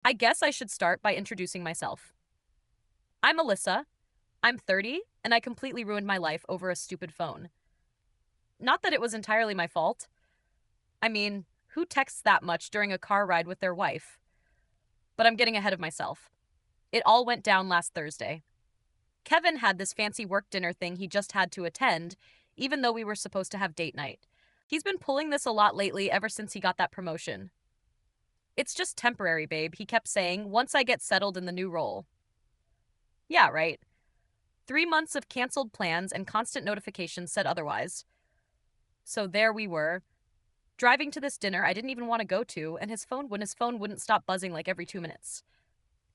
I guess I should start by introducing myself. I'm Alissa. I'm 30, and I completely ruined my life over a stupid phone. Not that it was entirely my fault. I mean, who texts that much during a car ride with their wife? But I'm getting ahead of myself. It all went down last Thursday. Kevin had this fancy work dinner thing he just had to attend, even though we were supposed to have date night. He's been pulling this a lot lately ever since he got that promotion. It's just temporary, babe, he kept saying, once I get settled in the new role. Yeah, right. 3 months of canceled plans and constant notifications said otherwise. So there we were, driving to this dinner I didn't even want to go to, and his phone wouldn't stop buzzing like every 2 minutes.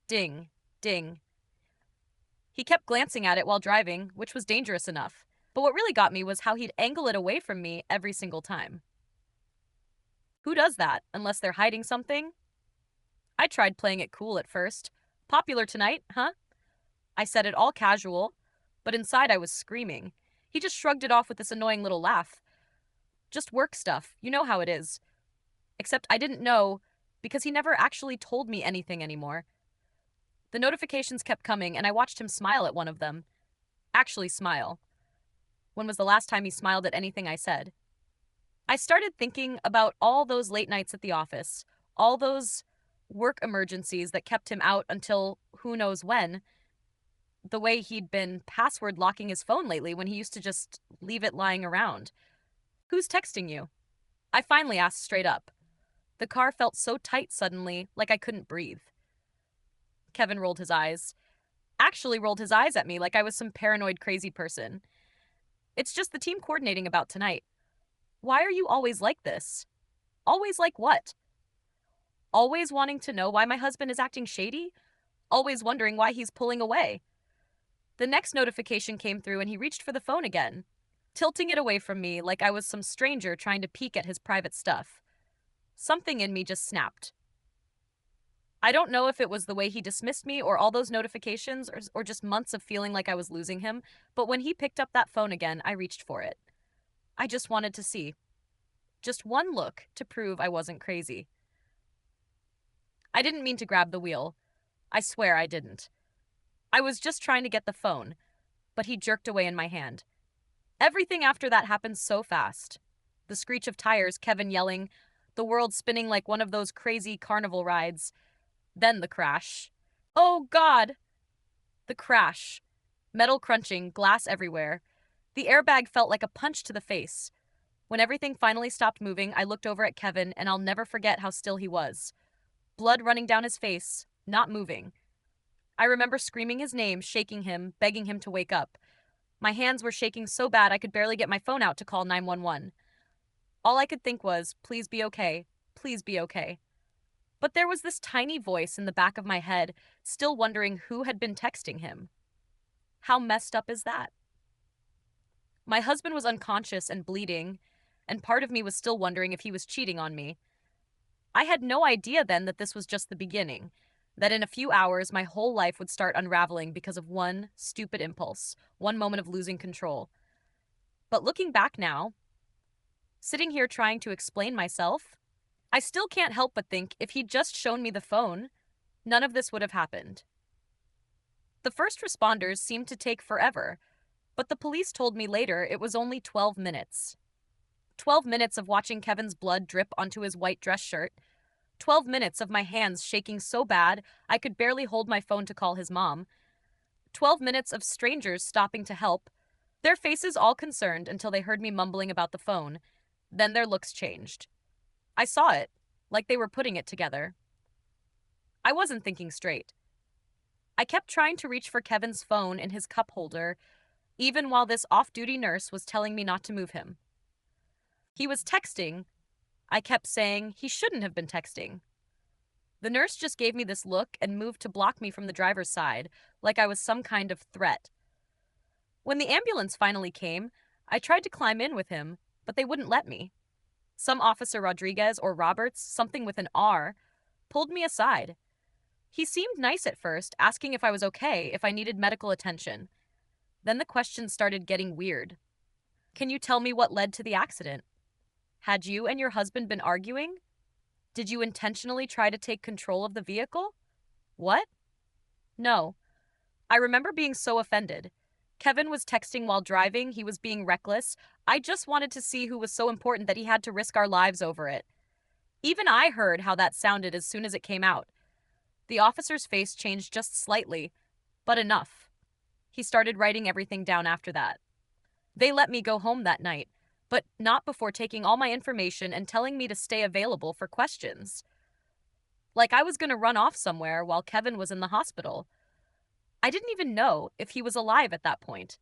Ding, ding. He kept glancing at it while driving, which was dangerous enough. But what really got me was how he'd angle it away from me every single time. Who does that, unless they're hiding something? I tried playing it cool at first. Popular tonight, huh? I said it all casual, but inside I was screaming. He just shrugged it off with this annoying little laugh. Just work stuff, you know how it is. Except I didn't know, because he never actually told me anything anymore. The notifications kept coming, and I watched him smile at one of them. Actually smile. When was the last time he smiled at anything I said? I started thinking about all those late nights at the office, all those work emergencies that kept him out until who knows when, the way he'd been password locking his phone lately when he used to just leave it lying around. Who's texting you? I finally asked straight up. The car felt so tight suddenly, like I couldn't breathe. Kevin rolled his eyes. Actually rolled his eyes at me like I was some paranoid crazy person. It's just the team coordinating about tonight. Why are you always like this? Always like what? Always wanting to know why my husband is acting shady? Always wondering why he's pulling away. The next notification came through and he reached for the phone again, tilting it away from me like I was some stranger trying to peek at his private stuff. Something in me just snapped. I don't know if it was the way he dismissed me or all those notifications or just months of feeling like I was losing him, but when he picked up that phone again, I reached for it. I just wanted to see. Just one look to prove I wasn't crazy. I didn't mean to grab the wheel. I swear I didn't. I was just trying to get the phone, but he jerked away in my hand. Everything after that happened so fast. The screech of tires, Kevin yelling, the world spinning like one of those crazy carnival rides. Then the crash. Oh, God! The crash. Metal crunching, glass everywhere. The airbag felt like a punch to the face. When everything finally stopped moving, I looked over at Kevin, and I'll never forget how still he was. Blood running down his face, not moving. I remember screaming his name, shaking him, begging him to wake up. My hands were shaking so bad I could barely get my phone out to call 911. All I could think was, please be okay. Please be okay. But there was this tiny voice in the back of my head, still wondering who had been texting him. How messed up is that? My husband was unconscious and bleeding, and part of me was still wondering if he was cheating on me. I had no idea then that this was just the beginning, that in a few hours my whole life would start unraveling because of one stupid impulse, one moment of losing control. But looking back now, sitting here trying to explain myself, I still can't help but think if he'd just shown me the phone, none of this would have happened. The first responders seemed to take forever, but the police told me later it was only 12 minutes. 12 minutes of watching Kevin's blood drip onto his white dress shirt. 12 minutes of my hands shaking so bad I could barely hold my phone to call his mom. 12 minutes of strangers stopping to help, their faces all concerned until they heard me mumbling about the phone. Then their looks changed. I saw it, like they were putting it together. I wasn't thinking straight. I kept trying to reach for Kevin's phone in his cup holder, even while this off-duty nurse was telling me not to move him. He was texting. I kept saying he shouldn't have been texting. The nurse just gave me this look and moved to block me from the driver's side, like I was some kind of threat. When the ambulance finally came, I tried to climb in with him, but they wouldn't let me. Some Officer Rodriguez or Roberts, something with an R, pulled me aside. He seemed nice at first, asking if I was okay, if I needed medical attention. Then the questions started getting weird. Can you tell me what led to the accident? Had you and your husband been arguing? Did you intentionally try to take control of the vehicle? What? No. I remember being so offended. Kevin was texting while driving, he was being reckless. I just wanted to see who was so important that he had to risk our lives over it. Even I heard how that sounded as soon as it came out. The officer's face changed just slightly, but enough. He started writing everything down after that. They let me go home that night, but not before taking all my information and telling me to stay available for questions. Like I was going to run off somewhere while Kevin was in the hospital. I didn't even know if he was alive at that point.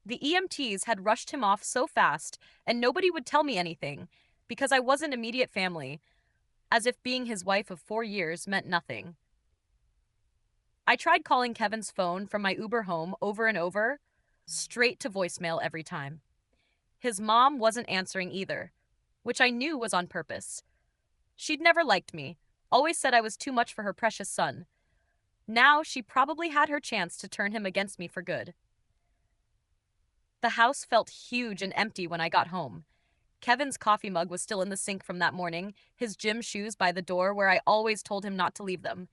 The EMTs had rushed him off so fast, and nobody would tell me anything because I wasn't immediate family, as if being his wife of 4 years meant nothing. I tried calling Kevin's phone from my Uber home over and over, straight to voicemail every time. His mom wasn't answering either, which I knew was on purpose. She'd never liked me, always said I was too much for her precious son. Now she probably had her chance to turn him against me for good. The house felt huge and empty when I got home. Kevin's coffee mug was still in the sink from that morning, his gym shoes by the door where I always told him not to leave them.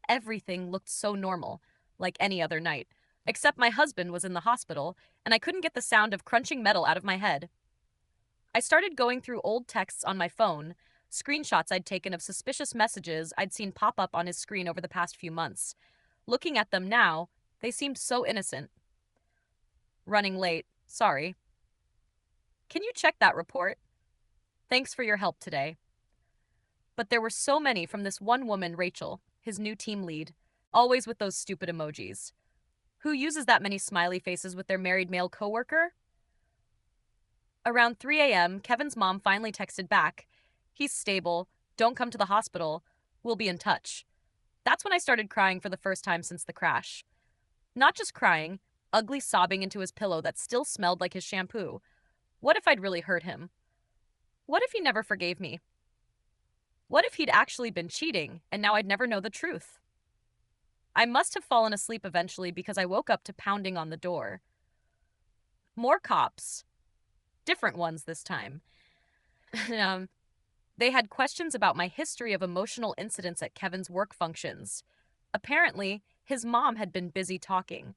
Everything looked so normal, like any other night, except my husband was in the hospital, and I couldn't get the sound of crunching metal out of my head. I started going through old texts on my phone, screenshots I'd taken of suspicious messages I'd seen pop up on his screen over the past few months. Looking at them now, they seemed so innocent. Running late, sorry. Can you check that report? Thanks for your help today. But there were so many from this one woman, Rachel, his new team lead, always with those stupid emojis. Who uses that many smiley faces with their married male coworker? Around 3 a.m., Kevin's mom finally texted back, "He's stable, don't come to the hospital, we'll be in touch." That's when I started crying for the first time since the crash. Not just crying, ugly sobbing into his pillow that still smelled like his shampoo. What if I'd really hurt him? What if he never forgave me? What if he'd actually been cheating and now I'd never know the truth? I must have fallen asleep eventually because I woke up to pounding on the door. More cops. Different ones this time. um, they had questions about my history of emotional incidents at Kevin's work functions. Apparently, his mom had been busy talking.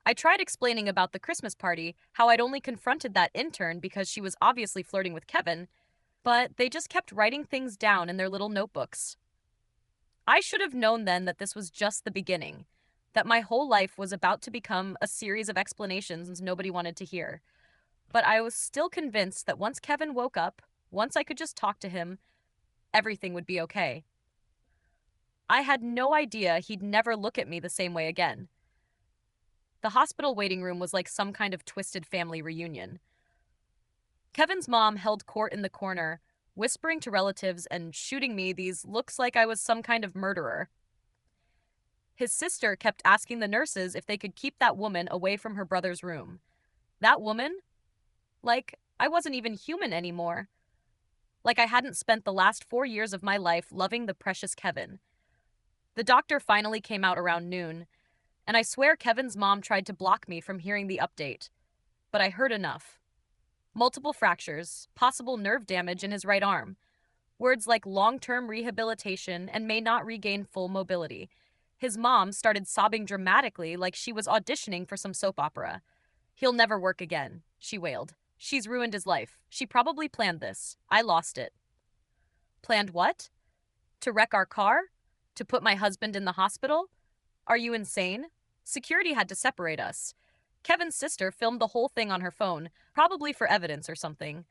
I tried explaining about the Christmas party, how I'd only confronted that intern because she was obviously flirting with Kevin, but they just kept writing things down in their little notebooks. I should have known then that this was just the beginning, that my whole life was about to become a series of explanations nobody wanted to hear. But I was still convinced that once Kevin woke up, once I could just talk to him, everything would be okay. I had no idea he'd never look at me the same way again. The hospital waiting room was like some kind of twisted family reunion. Kevin's mom held court in the corner, whispering to relatives and shooting me these looks like I was some kind of murderer. His sister kept asking the nurses if they could keep that woman away from her brother's room. That woman? Like, I wasn't even human anymore. Like I hadn't spent the last 4 years of my life loving the precious Kevin. The doctor finally came out around noon, and I swear Kevin's mom tried to block me from hearing the update. But I heard enough. Multiple fractures, possible nerve damage in his right arm. Words like long-term rehabilitation and may not regain full mobility. His mom started sobbing dramatically like she was auditioning for some soap opera. "He'll never work again," she wailed. "She's ruined his life. She probably planned this. I lost it." Planned what? To wreck our car? To put my husband in the hospital? Are you insane? Security had to separate us. Kevin's sister filmed the whole thing on her phone, probably for evidence or something.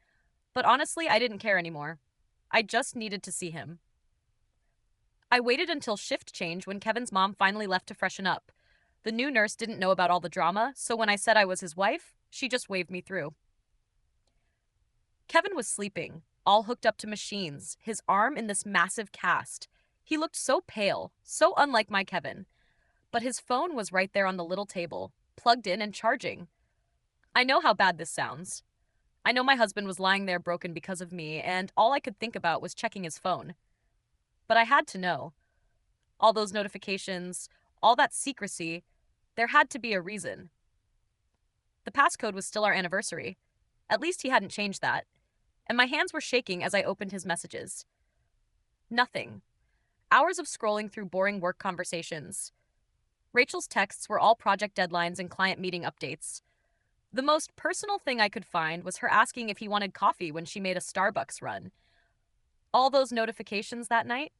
But honestly, I didn't care anymore. I just needed to see him. I waited until shift change when Kevin's mom finally left to freshen up. The new nurse didn't know about all the drama, so when I said I was his wife, she just waved me through. Kevin was sleeping, all hooked up to machines, his arm in this massive cast. He looked so pale, so unlike my Kevin. But his phone was right there on the little table, plugged in and charging. I know how bad this sounds. I know my husband was lying there broken because of me, and all I could think about was checking his phone. But I had to know. All those notifications, all that secrecy, there had to be a reason. The passcode was still our anniversary. At least he hadn't changed that. And my hands were shaking as I opened his messages. Nothing. hours of scrolling through boring work conversations. Rachel's texts were all project deadlines and client meeting updates. The most personal thing I could find was her asking if he wanted coffee when she made a Starbucks run. All those notifications that night?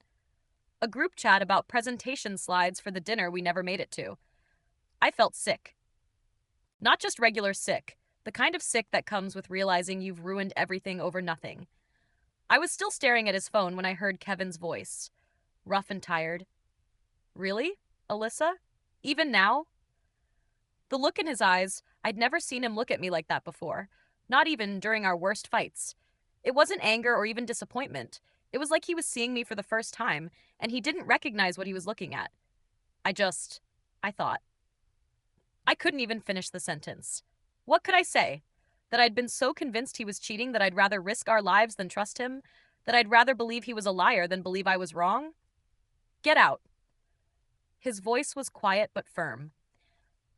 A group chat about presentation slides for the dinner we never made it to. I felt sick. Not just regular sick, the kind of sick that comes with realizing you've ruined everything over nothing. I was still staring at his phone when I heard Kevin's voice, rough and tired. Really, Alissa? Even now? The look in his eyes, I'd never seen him look at me like that before, not even during our worst fights. It wasn't anger or even disappointment. It was like he was seeing me for the first time, and he didn't recognize what he was looking at. I thought. I couldn't even finish the sentence. What could I say? That I'd been so convinced he was cheating that I'd rather risk our lives than trust him? That I'd rather believe he was a liar than believe I was wrong? Get out. His voice was quiet but firm.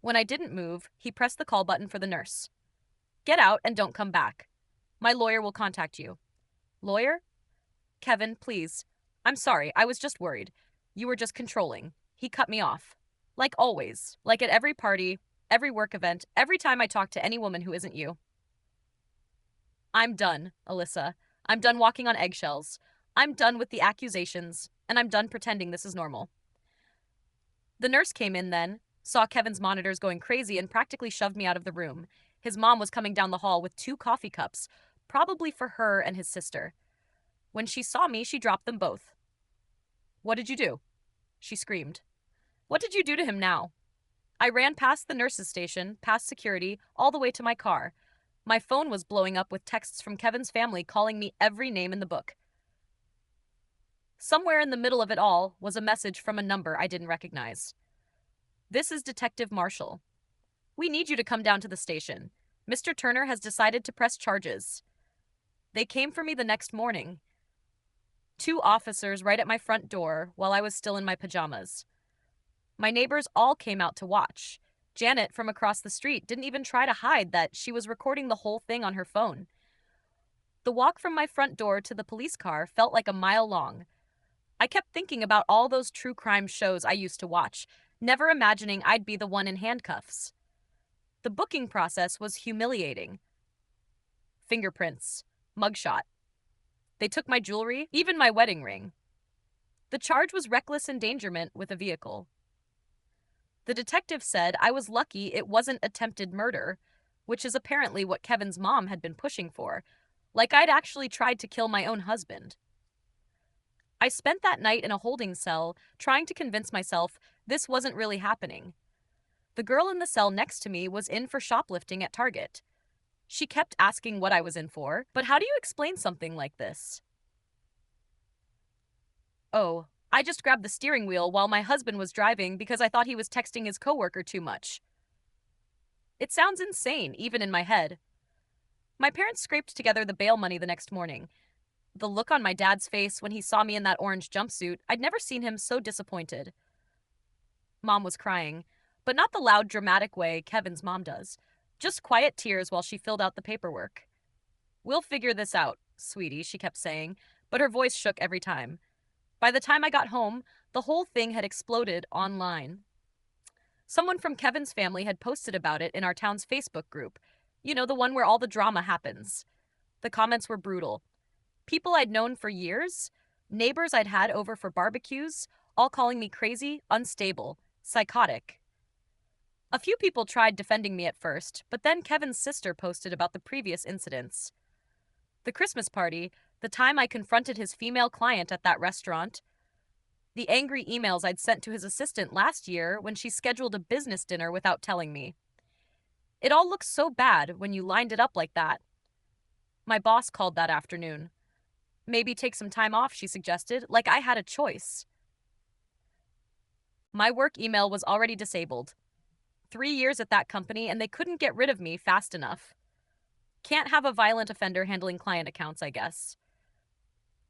When I didn't move, he pressed the call button for the nurse. Get out and don't come back. My lawyer will contact you. Lawyer? Kevin, please. I'm sorry, I was just worried. You were just controlling. He cut me off. Like always. Like at every party, every work event, every time I talk to any woman who isn't you. I'm done, Alissa. I'm done walking on eggshells. I'm done with the accusations, and I'm done pretending this is normal. The nurse came in then, saw Kevin's monitors going crazy, and practically shoved me out of the room. His mom was coming down the hall with 2 coffee cups, probably for her and his sister. When she saw me, she dropped them both. What did you do? She screamed. What did you do to him now? I ran past the nurse's station, past security, all the way to my car. My phone was blowing up with texts from Kevin's family calling me every name in the book. Somewhere in the middle of it all was a message from a number I didn't recognize. This is Detective Marshall. We need you to come down to the station. Mr. Turner has decided to press charges. They came for me the next morning. 2 officers right at my front door while I was still in my pajamas. My neighbors all came out to watch. Janet from across the street didn't even try to hide that she was recording the whole thing on her phone. The walk from my front door to the police car felt like a mile long. I kept thinking about all those true crime shows I used to watch, never imagining I'd be the one in handcuffs. The booking process was humiliating. Fingerprints, mugshot. They took my jewelry, even my wedding ring. The charge was reckless endangerment with a vehicle. The detective said I was lucky it wasn't attempted murder, which is apparently what Kevin's mom had been pushing for, like I'd actually tried to kill my own husband. I spent that night in a holding cell, trying to convince myself this wasn't really happening. The girl in the cell next to me was in for shoplifting at Target. She kept asking what I was in for, but how do you explain something like this? Oh, I just grabbed the steering wheel while my husband was driving because I thought he was texting his coworker too much. It sounds insane, even in my head. My parents scraped together the bail money the next morning. The look on my dad's face when he saw me in that orange jumpsuit, I'd never seen him so disappointed. Mom was crying, but not the loud, dramatic way Kevin's mom does. Just quiet tears while she filled out the paperwork. We'll figure this out, sweetie, she kept saying, but her voice shook every time. By the time I got home, the whole thing had exploded online. Someone from Kevin's family had posted about it in our town's Facebook group. You know, the one where all the drama happens. The comments were brutal. People I'd known for years, neighbors I'd had over for barbecues, all calling me crazy, unstable, psychotic. A few people tried defending me at first, but then Kevin's sister posted about the previous incidents. The Christmas party, the time I confronted his female client at that restaurant, the angry emails I'd sent to his assistant last year when she scheduled a business dinner without telling me. It all looks so bad when you lined it up like that. My boss called that afternoon. Maybe take some time off, she suggested, like I had a choice. My work email was already disabled. 3 years at that company, and they couldn't get rid of me fast enough. Can't have a violent offender handling client accounts, I guess.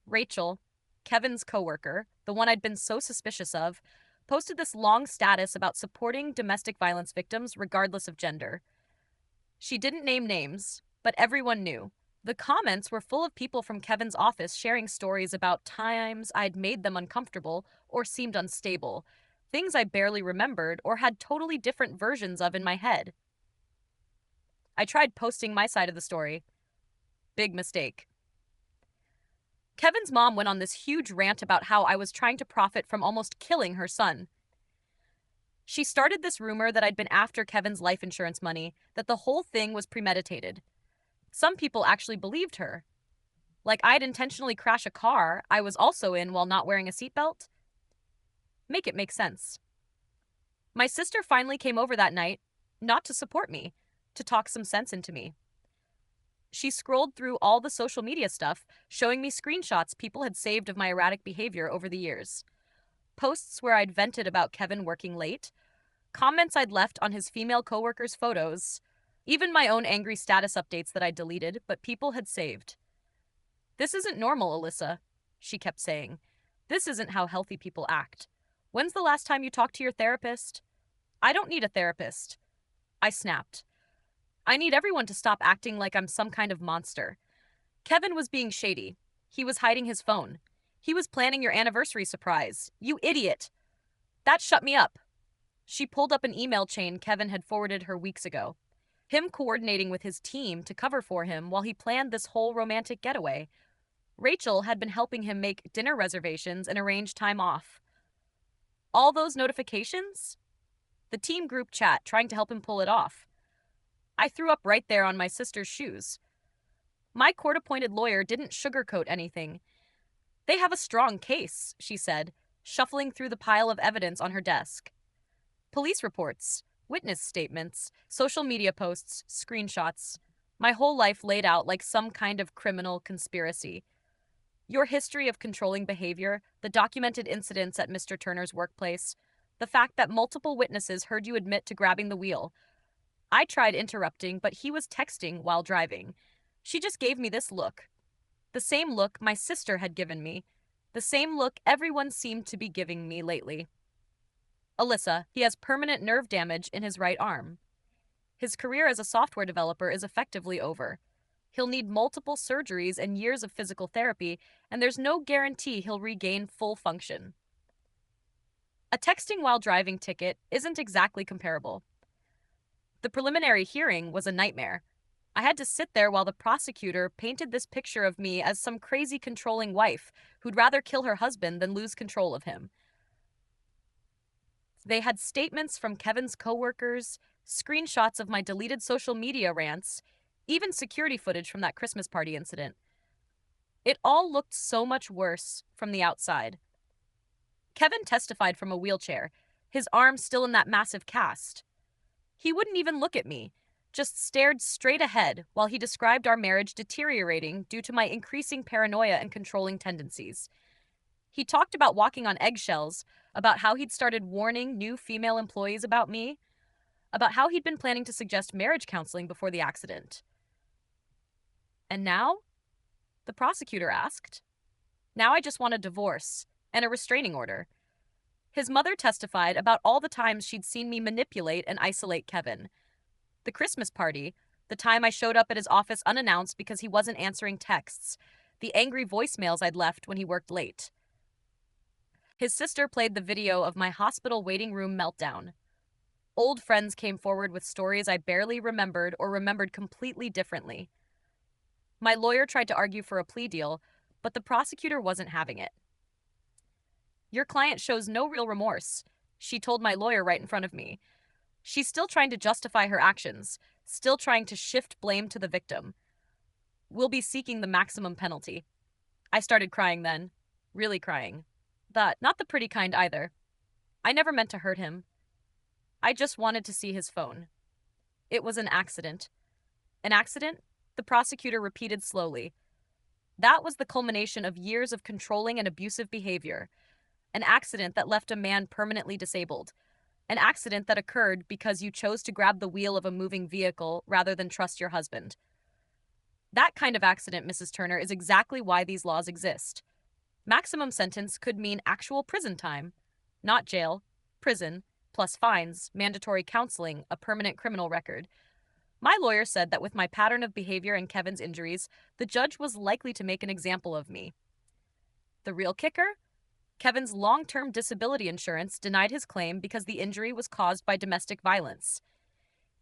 Rachel, Kevin's coworker, the one I'd been so suspicious of, posted this long status about supporting domestic violence victims regardless of gender. She didn't name names, but everyone knew. The comments were full of people from Kevin's office sharing stories about times I'd made them uncomfortable or seemed unstable, things I barely remembered or had totally different versions of in my head. I tried posting my side of the story. Big mistake. Kevin's mom went on this huge rant about how I was trying to profit from almost killing her son. She started this rumor that I'd been after Kevin's life insurance money, that the whole thing was premeditated. Some people actually believed her. Like I'd intentionally crash a car I was also in while not wearing a seatbelt. Make it make sense. My sister finally came over that night, not to support me, to talk some sense into me. She scrolled through all the social media stuff, showing me screenshots people had saved of my erratic behavior over the years. Posts where I'd vented about Kevin working late, comments I'd left on his female coworkers' photos, even my own angry status updates that I'd deleted, but people had saved. "This isn't normal, Alissa," she kept saying. "This isn't how healthy people act. When's the last time you talked to your therapist?" "I don't need a therapist." I snapped. "I need everyone to stop acting like I'm some kind of monster. Kevin was being shady. He was hiding his phone. He was planning your anniversary surprise. You idiot." That shut me up. She pulled up an email chain Kevin had forwarded her weeks ago. Him coordinating with his team to cover for him while he planned this whole romantic getaway. Rachel had been helping him make dinner reservations and arrange time off. All those notifications? The team group chat trying to help him pull it off. I threw up right there on my sister's shoes. My court-appointed lawyer didn't sugarcoat anything. "They have a strong case," she said, shuffling through the pile of evidence on her desk. Police reports, witness statements, social media posts, screenshots. My whole life laid out like some kind of criminal conspiracy. Your history of controlling behavior, the documented incidents at Mr. Turner's workplace, the fact that multiple witnesses heard you admit to grabbing the wheel. I tried interrupting, but he was texting while driving. She just gave me this look. The same look my sister had given me. The same look everyone seemed to be giving me lately. "Alissa, he has permanent nerve damage in his right arm. His career as a software developer is effectively over. He'll need multiple surgeries and years of physical therapy, and there's no guarantee he'll regain full function." A texting while driving ticket isn't exactly comparable. The preliminary hearing was a nightmare. I had to sit there while the prosecutor painted this picture of me as some crazy controlling wife who'd rather kill her husband than lose control of him. They had statements from Kevin's coworkers, screenshots of my deleted social media rants, even security footage from that Christmas party incident. It all looked so much worse from the outside. Kevin testified from a wheelchair, his arm still in that massive cast. He wouldn't even look at me, just stared straight ahead while he described our marriage deteriorating due to my increasing paranoia and controlling tendencies. He talked about walking on eggshells, about how he'd started warning new female employees about me, about how he'd been planning to suggest marriage counseling before the accident. "And now?" the prosecutor asked. "Now I just want a divorce and a restraining order." His mother testified about all the times she'd seen me manipulate and isolate Kevin. The Christmas party, the time I showed up at his office unannounced because he wasn't answering texts, the angry voicemails I'd left when he worked late. His sister played the video of my hospital waiting room meltdown. Old friends came forward with stories I barely remembered or remembered completely differently. My lawyer tried to argue for a plea deal, but the prosecutor wasn't having it. "Your client shows no real remorse," she told my lawyer right in front of me. "She's still trying to justify her actions, still trying to shift blame to the victim. We'll be seeking the maximum penalty." I started crying then, really crying. But not the pretty kind either. I never meant to hurt him. I just wanted to see his phone. It was an accident. An accident? The prosecutor repeated slowly. That was the culmination of years of controlling and abusive behavior. An accident that left a man permanently disabled. An accident that occurred because you chose to grab the wheel of a moving vehicle rather than trust your husband. That kind of accident, Mrs. Turner, is exactly why these laws exist. Maximum sentence could mean actual prison time. Not jail, prison, plus fines, mandatory counseling, a permanent criminal record. My lawyer said that with my pattern of behavior and Kevin's injuries, the judge was likely to make an example of me. The real kicker? Kevin's long-term disability insurance denied his claim because the injury was caused by domestic violence.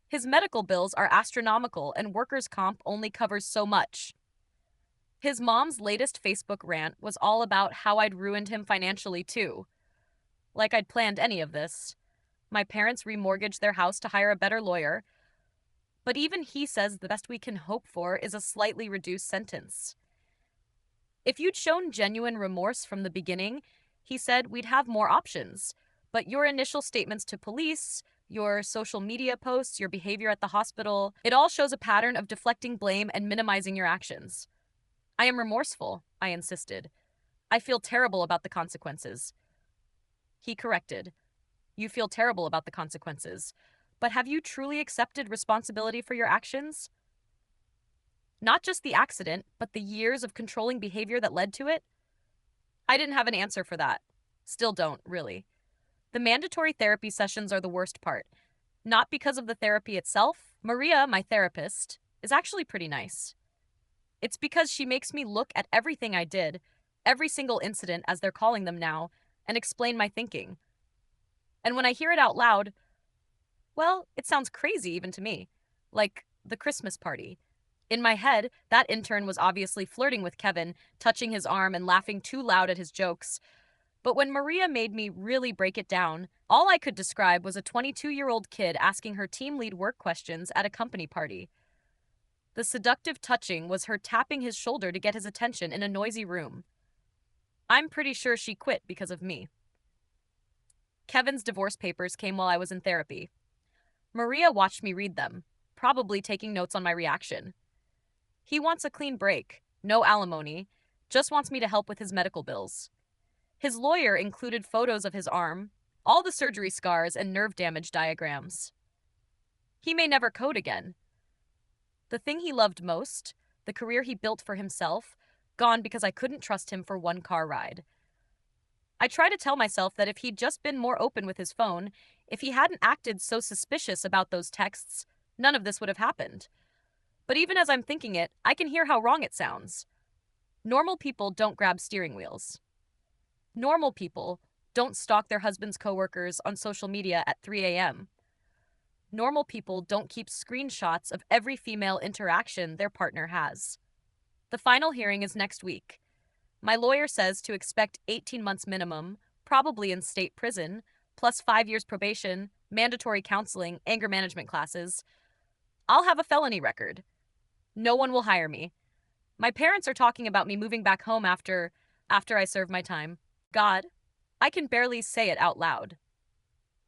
His medical bills are astronomical and workers' comp only covers so much. His mom's latest Facebook rant was all about how I'd ruined him financially too. Like I'd planned any of this. My parents remortgaged their house to hire a better lawyer, but even he says the best we can hope for is a slightly reduced sentence. If you'd shown genuine remorse from the beginning, he said we'd have more options. But your initial statements to police, your social media posts, your behavior at the hospital, it all shows a pattern of deflecting blame and minimizing your actions. I am remorseful, I insisted. I feel terrible about the consequences. He corrected. You feel terrible about the consequences. But have you truly accepted responsibility for your actions? Not just the accident, but the years of controlling behavior that led to it? I didn't have an answer for that. Still don't, really. The mandatory therapy sessions are the worst part. Not because of the therapy itself. Maria, my therapist, is actually pretty nice. It's because she makes me look at everything I did, every single incident as they're calling them now, and explain my thinking. And when I hear it out loud, well, it sounds crazy even to me. Like the Christmas party. In my head, that intern was obviously flirting with Kevin, touching his arm and laughing too loud at his jokes. But when Maria made me really break it down, all I could describe was a 22-year-old kid asking her team lead work questions at a company party. The seductive touching was her tapping his shoulder to get his attention in a noisy room. I'm pretty sure she quit because of me. Kevin's divorce papers came while I was in therapy. Maria watched me read them, probably taking notes on my reaction. He wants a clean break, no alimony, just wants me to help with his medical bills. His lawyer included photos of his arm, all the surgery scars and nerve damage diagrams. He may never code again. The thing he loved most, the career he built for himself, gone because I couldn't trust him for one car ride. I try to tell myself that if he'd just been more open with his phone, if he hadn't acted so suspicious about those texts, none of this would have happened. But even as I'm thinking it, I can hear how wrong it sounds. Normal people don't grab steering wheels. Normal people don't stalk their husband's coworkers on social media at 3 a.m. Normal people don't keep screenshots of every female interaction their partner has. The final hearing is next week. My lawyer says to expect 18 months minimum, probably in state prison, plus 5 years probation, mandatory counseling, anger management classes. I'll have a felony record. No one will hire me. My parents are talking about me moving back home after I serve my time. God, I can barely say it out loud.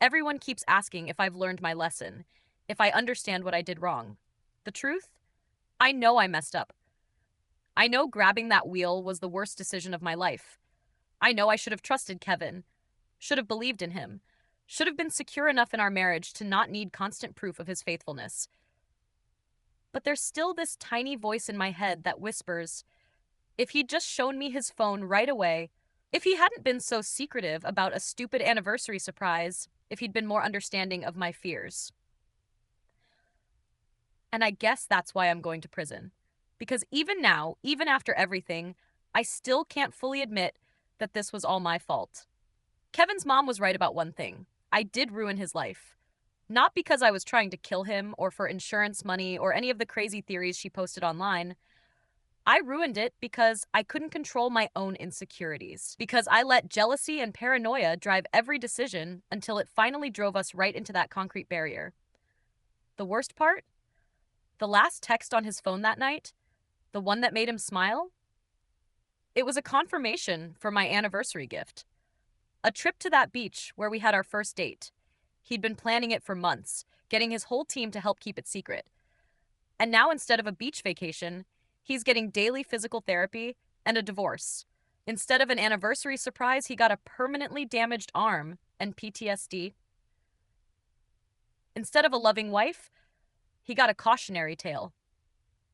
Everyone keeps asking if I've learned my lesson, if I understand what I did wrong. The truth? I know I messed up. I know grabbing that wheel was the worst decision of my life. I know I should have trusted Kevin, should have believed in him, should have been secure enough in our marriage to not need constant proof of his faithfulness. But there's still this tiny voice in my head that whispers, if he'd just shown me his phone right away, if he hadn't been so secretive about a stupid anniversary surprise, if he'd been more understanding of my fears. And I guess that's why I'm going to prison. Because even now, even after everything, I still can't fully admit that this was all my fault. Kevin's mom was right about one thing. I did ruin his life. Not because I was trying to kill him or for insurance money or any of the crazy theories she posted online. I ruined it because I couldn't control my own insecurities. Because I let jealousy and paranoia drive every decision until it finally drove us right into that concrete barrier. The worst part? The last text on his phone that night, the one that made him smile? It was a confirmation for my anniversary gift. A trip to that beach where we had our first date. He'd been planning it for months, getting his whole team to help keep it secret. And now instead of a beach vacation, he's getting daily physical therapy and a divorce. Instead of an anniversary surprise, he got a permanently damaged arm and PTSD. Instead of a loving wife, he got a cautionary tale.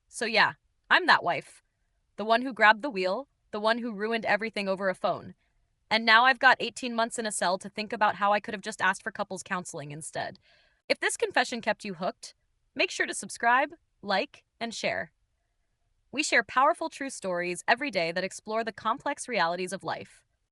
So yeah, I'm that wife. The one who grabbed the wheel, the one who ruined everything over a phone. And now I've got 18 months in a cell to think about how I could have just asked for couples counseling instead. If this confession kept you hooked, Make sure to subscribe, like, and share. We share powerful true stories every day that explore the complex realities of life.